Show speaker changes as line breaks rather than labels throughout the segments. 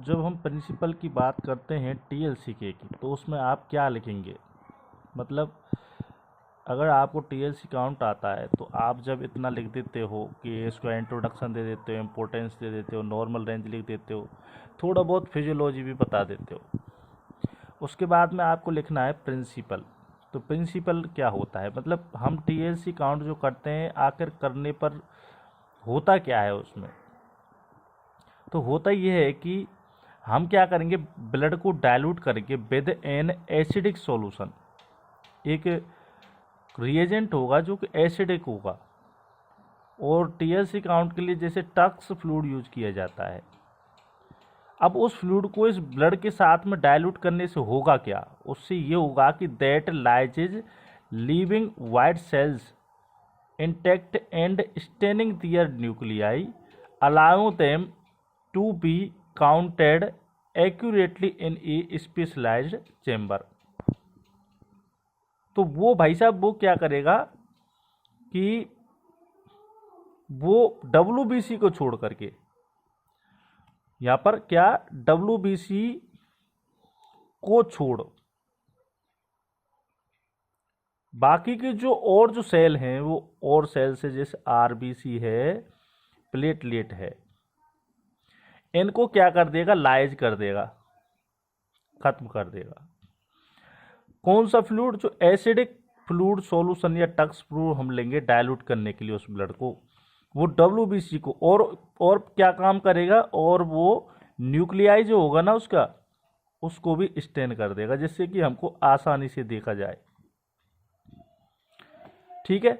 जब हम प्रिंसिपल की बात करते हैं टीएलसीके की, तो उसमें आप क्या लिखेंगे? मतलब अगर आपको टीएलसी काउंट आता है तो आप जब इतना लिख देते हो कि इसको इंट्रोडक्शन दे देते हो, इम्पोर्टेंस दे देते हो, नॉर्मल रेंज लिख देते हो, थोड़ा बहुत फिजियोलॉजी भी बता देते हो, उसके बाद में आपको लिखना है प्रिंसिपल। तो प्रिंसिपल क्या होता है, मतलब हम टीएलसी काउंट जो करते हैं आखिर करने पर होता क्या है उसमें? तो होता ये है कि हम क्या करेंगे, ब्लड को डाइल्यूट करेंगे विद एन एसिडिक सॉल्यूशन। एक रिएजेंट होगा जो कि एसिडिक होगा, और टीएलसी काउंट के लिए जैसे टक्स फ्लूइड यूज किया जाता है। अब उस फ्लूइड को इस ब्लड के साथ में डाइल्यूट करने से होगा क्या? उससे ये होगा कि that lyses leaving white cells intact and staining their nuclei allow them to be counted accurately in a specialised chamber. तो वो भाई साहब वो क्या करेगा कि वो डब्ल्यूबीसी को छोड़ करके, यहाँ पर क्या डब्ल्यूबीसी को छोड़ बाकी के जो सेल हैं वो और सेल से, जैसे आरबीसी है, प्लेटलेट है, इनको क्या कर देगा, लाइज कर देगा, खत्म कर देगा। कौन सा फ्लूइड? जो एसिडिक फ्लूइड सॉल्यूशन या टक्स फ्लूइड हम लेंगे डाइल्यूट करने के लिए उस ब्लड को, वो डब्ल्यूबीसी को और क्या काम करेगा, और वो न्यूक्लियाई जो होगा ना उसका, उसको भी स्टेन कर देगा, जिससे कि हमको आसानी से देखा जाए। ठीक है,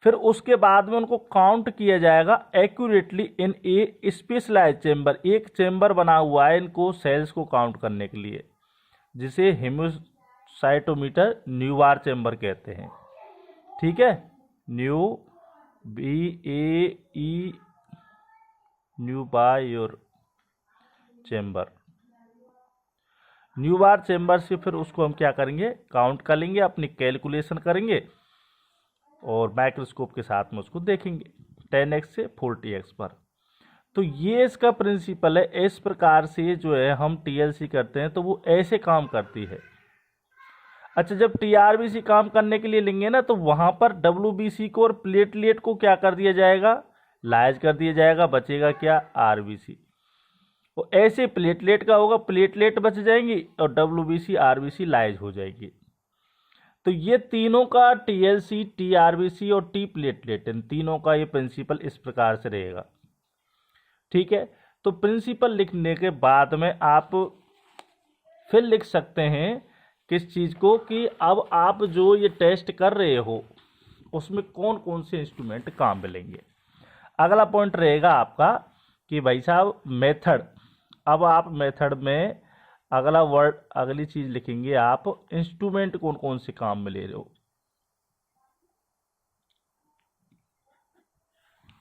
फिर उसके बाद में उनको काउंट किया जाएगा accurately in a specialised chamber. एक चेम्बर बना हुआ है इनको सेल्स को काउंट करने के लिए, जिसे हेमोसाइटोमीटर न्यूबार चेम्बर कहते हैं। ठीक है, न्यूबार चेम्बर, न्यूबार चेम्बर से फिर उसको हम क्या करेंगे, काउंट कर लेंगे, अपनी कैलकुलेशन करेंगे और माइक्रोस्कोप के साथ में उसको देखेंगे 10x से 40x पर। तो ये इसका प्रिंसिपल है। इस प्रकार से जो है हम टीएलसी करते हैं तो वो ऐसे काम करती है। अच्छा, जब टीआरबीसी काम करने के लिए लेंगे ना, तो वहां पर डब्ल्यूबीसी को और प्लेटलेट को क्या कर दिया जाएगा, लाइज कर दिया जाएगा, बचेगा क्या, आरबीसी। तो ऐसे प्लेटलेट का होगा, प्लेटलेट बच जाएंगी और डब्ल्यूबीसी आरबीसी लाइज हो जाएगी। तो ये तीनों का टीएलसी, टीआरबीसी और टी प्लेटलेट, इन तीनों का ये प्रिंसिपल इस प्रकार से रहेगा। ठीक है, तो प्रिंसिपल लिखने के बाद में आप फिर लिख सकते हैं किस चीज को, कि अब आप जो ये टेस्ट कर रहे हो उसमें कौन कौन से इंस्ट्रूमेंट काम में लेंगे। अगला पॉइंट रहेगा आपका कि भाई साहब मेथड। अब आप मेथड में अगला वर्ड, अगली चीज लिखेंगे आप, इंस्ट्रूमेंट कौन कौन से काम में ले रहे हो।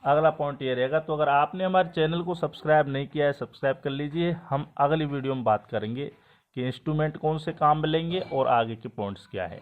अगला पॉइंट ये रहेगा। तो अगर आपने हमारे चैनल को सब्सक्राइब नहीं किया है, सब्सक्राइब कर लीजिए। हम अगली वीडियो में बात करेंगे कि इंस्ट्रूमेंट कौन से काम में लेंगे और आगे के पॉइंट्स क्या है।